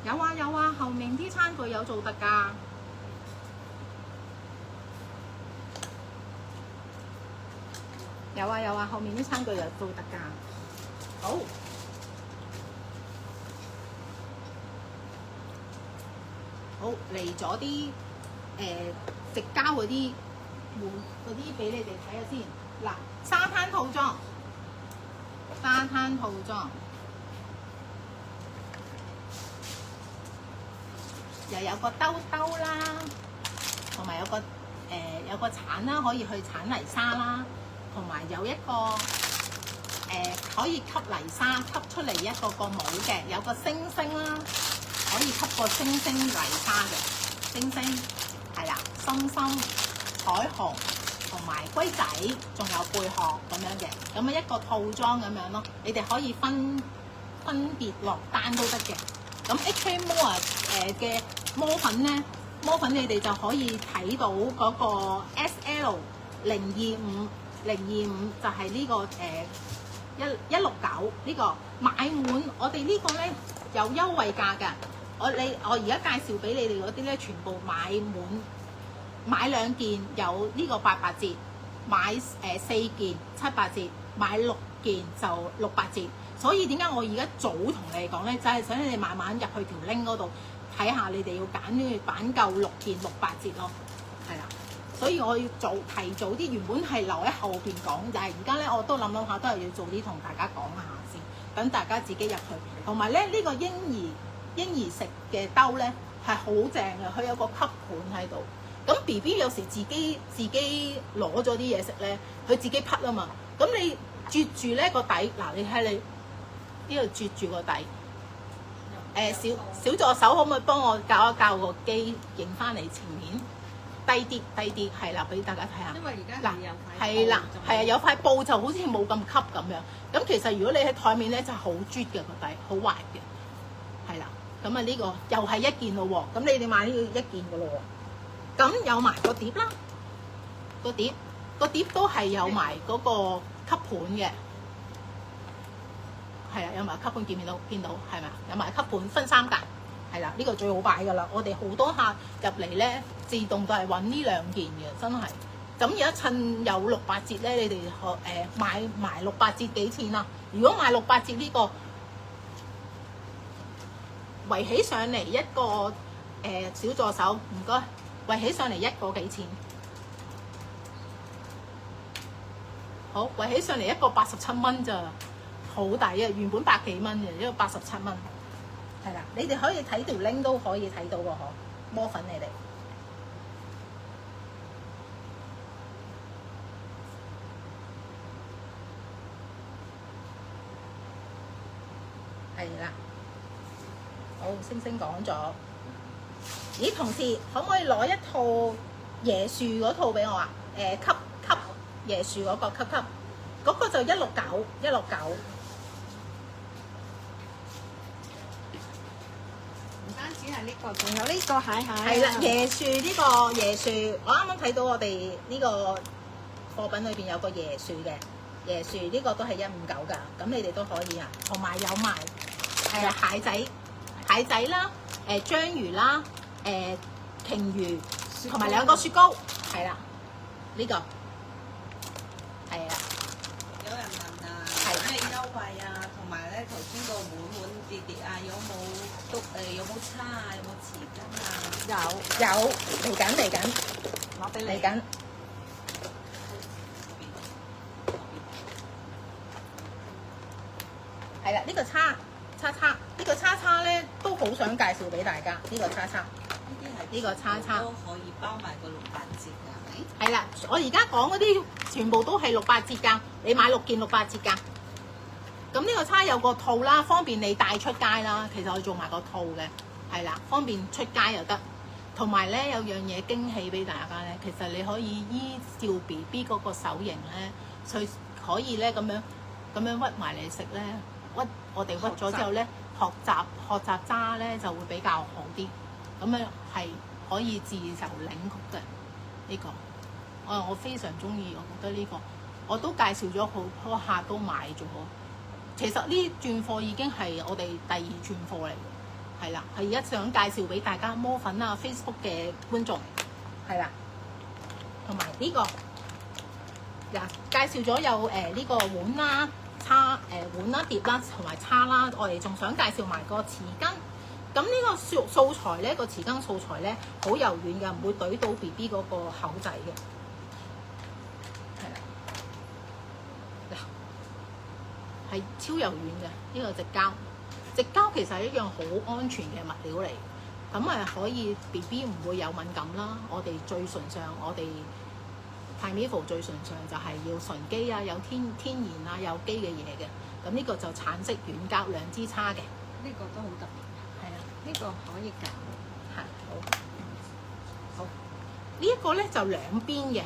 有啊有啊，後面啲餐具有做特價。有啊有啊，後面啲餐具有做特價。好，好嚟咗啲食膠嗰啲嗰啲俾你哋睇下先。嗱，沙灘套裝，沙灘套裝又有個兜兜啦，同埋有個有個鏟啦，可以去鏟泥沙啦，同埋有一個可以吸泥沙吸出嚟一個帽嘅，有個星星啦，可以吸個星星泥沙嘅星星，係啦，心心彩虹同埋龜仔，仲有貝殼咁樣嘅，咁啊一個套裝咁樣咯，你哋可以分別落單都得嘅。咁 HK More 嘅魔粉咧，魔粉你哋就可以睇到嗰個 SL 025就係呢個169呢個買滿，我哋呢個咧有優惠價㗎。我而家介紹俾你哋嗰啲咧，全部買滿買2件有呢個88折，買4件78折，買6件就68折。所以點解我而家早同你哋講咧，就係想你哋慢慢入去條 link 嗰度睇下，你哋要揀呢個版夠6件68折咯，係啦。所以我要提早啲，原本係留喺後邊講，但係而家咧我都諗下，都係要早啲同大家講下先，等大家自己入去。同埋咧，呢個嬰兒食嘅兜咧係好正嘅，佢有個吸盤喺度。咁 BB 有時自己攞咗啲嘢食咧，佢自己匹啊嘛。咁你啜住咧個底，嗱你睇你呢度啜住個底。小助手可唔可以幫我教一教個機影翻嚟前面？低啲，係啦，俾大家睇下。因為而家嗱，係啦，係啊，有塊布就好似冇咁吸咁樣。咁其實如果你喺台面咧，就好啜嘅個底，好滑嘅，係啦。咁啊呢個又係1件咯喎，咁你哋買呢個1件嘅咯喎。咁有埋個碟啦，個碟都係有埋嗰個吸盤嘅，係啊，有埋吸盤，見到係咪啊？有埋吸盤分3格。係啦，呢個最好擺㗎啦！我哋好多客入嚟咧，自動都係揾呢2件嘅，真係。咁而家趁有68折咧，你哋買埋68折幾錢啊？如果買68折呢個圍起上嚟一個小助手，唔該，圍起上嚟1個幾錢？好，圍起上嚟1個87蚊咋，好抵啊！原本100幾蚊嘅，一個87蚊。係啦，你哋可以睇條 link 都可以睇到喎，嗬，魔粉你哋係啦。好，星星講咗。咦，同事可唔可以攞一套椰樹嗰套俾我啊？吸椰樹嗰個吸，嗰個就169。係呢個，仲有呢個蟹。係啦，椰樹呢個椰樹，我啱啱睇到我哋呢個貨品裏邊有個椰樹嘅，椰樹呢個都係159㗎，咁你哋都可以啊。同埋有埋蟹仔啦，章魚啦，鯨魚，同埋2個雪糕，係啦，呢個係啊。有人問啊，咩優惠啊？同埋咧，頭先個滿跌啊，有冇叉啊？有冇匙羹啊？有嚟緊，攞俾你嚟緊。係啦，呢個叉，呢個叉咧都好想介紹俾大家。呢個叉，呢個叉都可以包埋個68折㗎，係咪？係啦，我而家講嗰啲全部都係68折㗎，你買6件68折㗎。咁呢個叉有個套啦，方便你帶出街啦。其實我做埋個套嘅，係啦，方便出街又得。同埋咧有樣嘢驚喜俾大家咧，其實你可以依照 BB 嗰個手型咧，佢可以咧咁樣屈埋嚟食咧，我哋屈咗之後咧，學習揸咧就會比較好啲。咁樣係可以自由領曲嘅呢個，我非常中意，我覺得呢個我都介紹咗好多客都買咗。其實呢轉貨已經係我哋第2轉貨嚟嘅，係啦，係而家想介紹俾大家魔粉啊 Facebook 嘅觀眾，係啦，同埋呢個嗱介紹咗有呢個碗啦、叉碗啦、碟啦同埋叉啦，我哋仲想介紹埋個匙羹。咁呢個素材咧，個匙羹素材咧好柔軟嘅，唔會懟到 B B 嗰個口仔嘅，係啦，嗱係超柔軟嘅呢個矽膠。矽膠其實係一樣好安全嘅物料嚟，咁可以 B B 唔會有敏感啦。我哋最純上，我哋 Primeval 最純上就係要純基啊，有天然啊，有機嘅嘢嘅。咁呢個就橙色軟膠兩支叉嘅，呢個都好特別。係啊，呢個可以搞，係好。呢一個咧就兩邊嘅，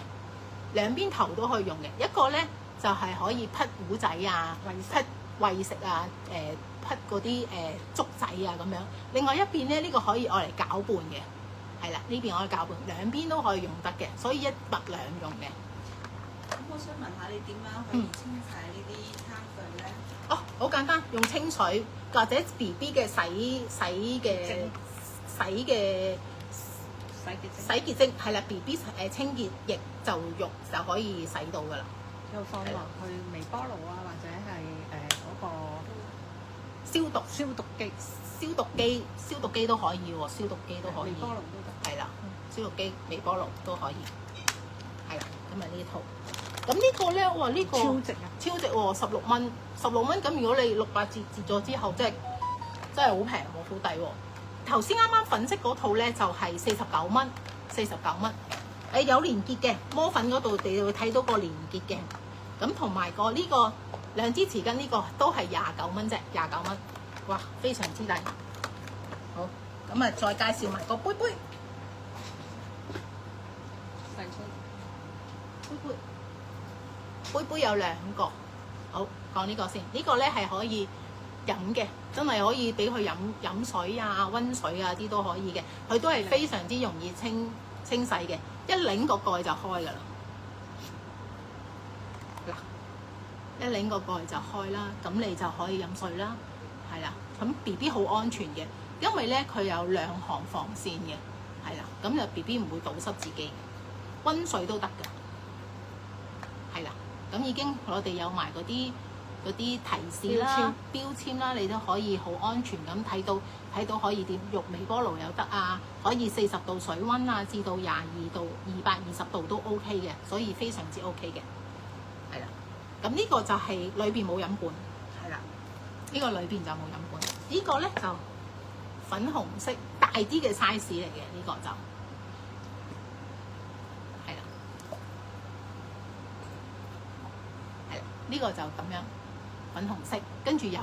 兩邊頭都可以用嘅。一個咧就係可以匹糊仔啊，匹餵食啊，匹嗰啲粥仔啊咁樣。另外一邊咧，呢個可以愛嚟攪拌嘅，係啦，呢邊可以攪拌，兩邊都可以用得嘅，所以一物兩用嘅。咁我想問下你點樣可以清洗呢啲餐具咧？哦，好簡單，用清水或者 B B 嘅洗潔精，係啦 ，B B 清潔液就用就可以洗到噶啦。又放落去微波爐啊，或者係嗰個消毒機都可以喎，消毒機都可以。微波爐都得。係啦，消毒機、微波爐都可以。係啦，咁啊呢套。咁呢個咧，哇呢個超值啊！超值喎，16蚊，16蚊。咁如果你600折咗之後，真係好平喎，好抵喎。頭先啱啱粉色嗰套咧就係49蚊，49蚊。有連結嘅，魔粉嗰度你會睇到個連結嘅。咁同埋個呢個兩支匙羹呢個都係29蚊啫，29蚊。哇，非常之抵。好，咁啊再介紹埋個杯杯。細杯。杯杯有兩個，好講呢個先。呢個咧係可以飲嘅，真係可以俾佢飲水啊、溫水啊啲都可以嘅。佢都係非常之容易清洗嘅，一擰個蓋就開㗎啦。嗱，一擰個蓋就開啦，咁你就可以飲水啦，係啦。咁 B B 好安全嘅，因為咧佢有兩行防線嘅，係啦。咁就 B B 唔會堵塞自己嘅，溫水都得㗎，係啦。咁已經我哋有埋嗰啲提示啦、標籤啦，你都可以好安全咁睇到可以點用微波爐又得啊，可以40度水溫啊，至到22度、220度都 OK 嘅，所以非常之 OK 嘅，係啦。咁呢個就係裏邊冇飲管，係啦，呢個裏邊就冇飲管。呢個咧就粉紅色大啲嘅 size 嚟嘅，呢個就。呢個就咁樣粉紅色，跟住有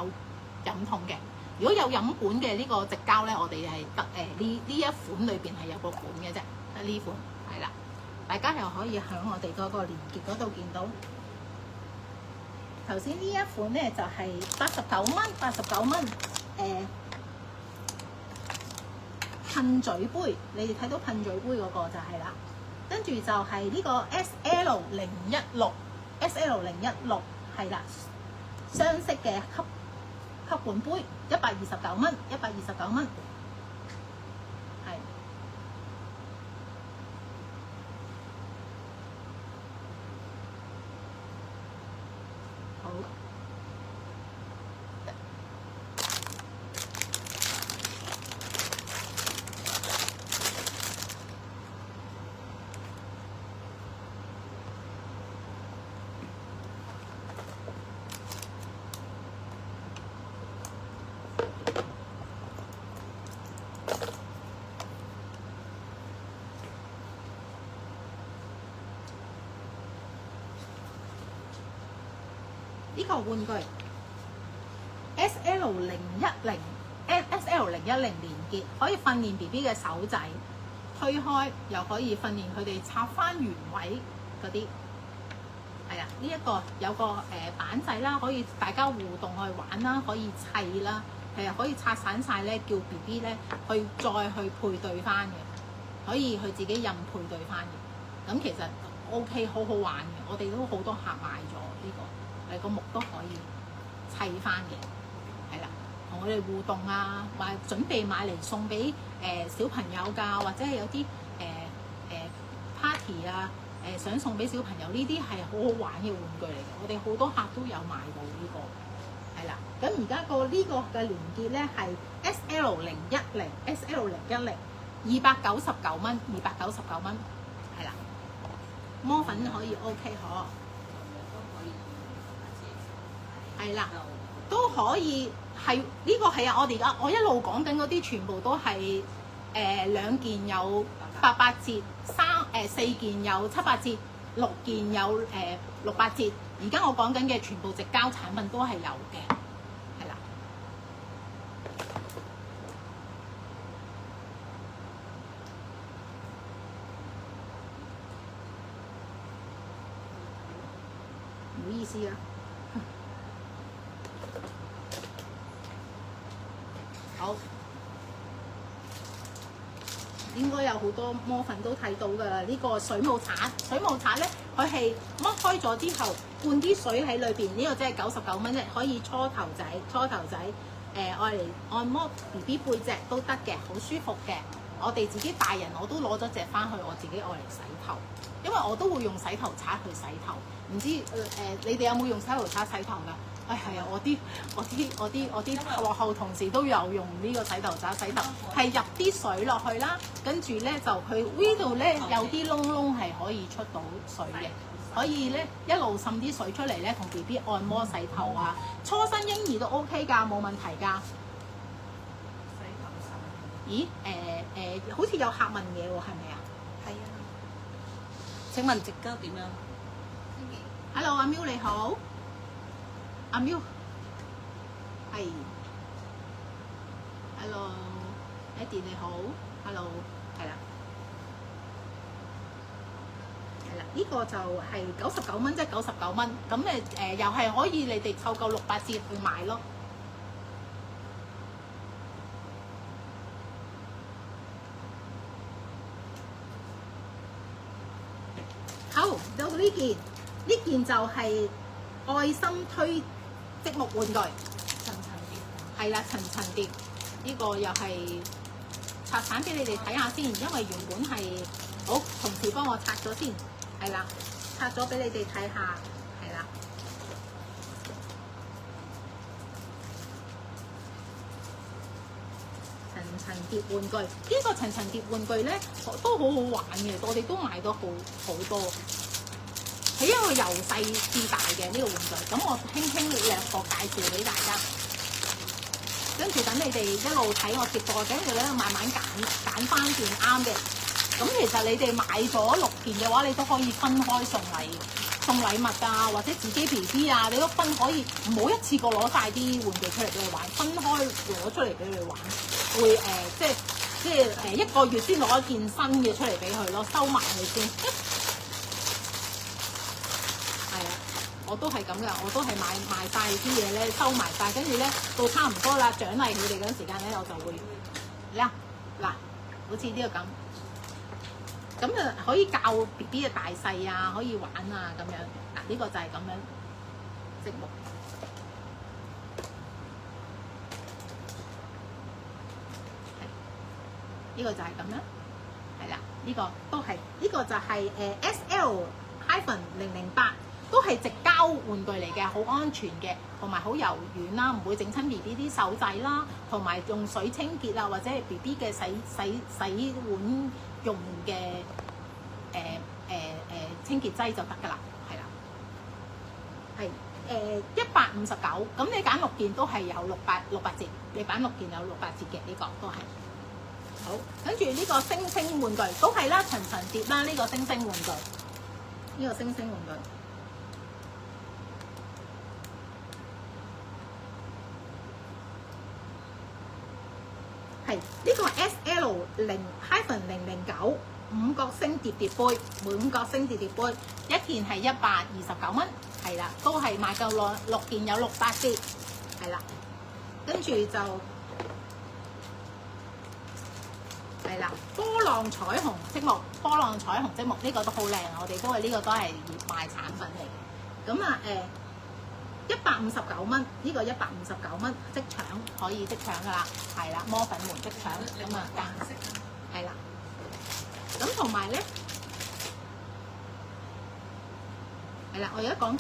飲筒嘅。如果有飲管嘅呢個矽膠咧，我哋係得呢一款裏邊係有個管嘅啫，得呢款係啦。大家又可以喺我哋嗰個連結嗰度見到。頭先呢一款咧就係89蚊，噴嘴杯，你哋睇到噴嘴杯嗰個就係啦。跟住就係呢個 SL016。係啦，雙色嘅吸管杯129蚊，係好。呢個玩具 SL010 連結，可以訓練 BB 嘅手仔推開，又可以訓練佢哋插翻原位嗰啲。係啊，呢一個有個板仔啦，可以大家互動去玩啦，可以砌啦，可以拆散晒咧，叫 BB 咧去再去配對翻嘅，可以佢自己任配對翻嘅。咁其實 OK， 好好玩嘅，我哋都好多客買咗呢個。個木都可以砌翻嘅，係啦。同佢哋互動啊，或準備買嚟送俾小朋友㗎，或者係有啲party 啊想送俾小朋友，呢啲係好好玩嘅玩具嚟嘅。我哋好多客都有買到呢個，係啦。咁而家呢個嘅連結咧係 SL010 299蚊，係啦。魔粉可以 OK 可，係啦，都可以係呢個係啊！我一路講緊嗰啲全部都係2件有88折，4件有78折，6件有68折。而家我講緊嘅全部直膠產品都係有嘅，係啦。唔好意思啊。好，應該有好多魔粉都睇到㗎啦。呢個水母刷咧，佢係剝開咗之後，灌啲水喺裏邊。呢個即係99蚊啫，可以搓頭仔，愛嚟按摩 BB 背脊都得嘅，好舒服嘅。我哋自己大人我都攞咗隻翻去，我自己愛嚟洗頭，因為我都會用洗頭刷去洗頭。唔知你哋有冇用洗頭刷洗頭㗎？係啊，我啲幕後同事都有用呢個洗頭刷洗頭，係入啲水落去啦，跟住咧就佢呢度咧有啲窿係可以出到水嘅，可以咧一路滲啲水出嚟咧，同 BB 按摩洗頭啊，初生嬰兒都 OK 㗎，冇問題㗎。咦？好似有客問嘢喎，係咪啊？係啊。請問直膠點樣 ？Hello， 阿 Miu 你好。阿 Miu， 係 ，Hello，Eddie 你好 ，Hello， 係啦，呢個就係99蚊，即係99蚊，咁又係可以你哋湊夠68折去買咯。好，到呢件就係愛心推積木玩具，層疊，係啦，層疊，呢個又係拆散俾你哋睇下先，因為原本係好同事幫我拆咗先，係啦，拆咗俾你哋睇下，係啦，層疊玩具，呢個層疊玩具咧都好好玩嘅，我哋都買到好多。係一個由細至大嘅呢個玩具，咁我輕輕略個介紹俾大家，跟住等你哋一路睇我直播，跟住咧慢慢揀翻件啱嘅。咁其實你哋買咗6件嘅話，你都可以分開送禮物啊，或者自己 BB 啊，你都可以唔好一次過攞晒啲玩具出嚟俾你玩，分開攞出嚟俾你玩，會即係1個月先攞一件新嘅出嚟俾佢咯，收埋佢先。我都係咁噶，我都係賣晒啲嘢咧，收埋晒，跟住咧到差唔多啦，獎勵佢哋嗰陣時間咧，我就會嗱，好似呢個咁就可以教 BB 嘅大細啊，可以玩啊咁樣。嗱，呢個就係咁樣積木，呢個就係咁樣，係啦，呢個都係，呢個就係SL-008。都係直膠玩具嚟嘅，好安全嘅，同埋好柔軟啦，唔會整親 BB 啲手仔啦，同埋用水清潔啊，或者係 BB 嘅洗碗用嘅清潔劑就得㗎啦，係啦，係159，咁你揀6件都係有68折，你揀6件有68折嘅，呢個都係。好，跟住呢個星星玩具都係啦，層疊啦，呢個星星玩具，係呢個 SL-009 5角星疊疊杯，每5角星疊疊杯一件係129蚊，係啦，都係買夠6件有68折，係啦，跟住就係啦，波浪彩虹積木呢個都好靚啊！我哋都係呢個都係熱賣產品嚟嘅，咁啊159蚊，呢個159蚊即搶。可以即搶噶啦，係啦，魔粉們即搶咁啊，係啦。咁同埋咧，係啦，我而家講。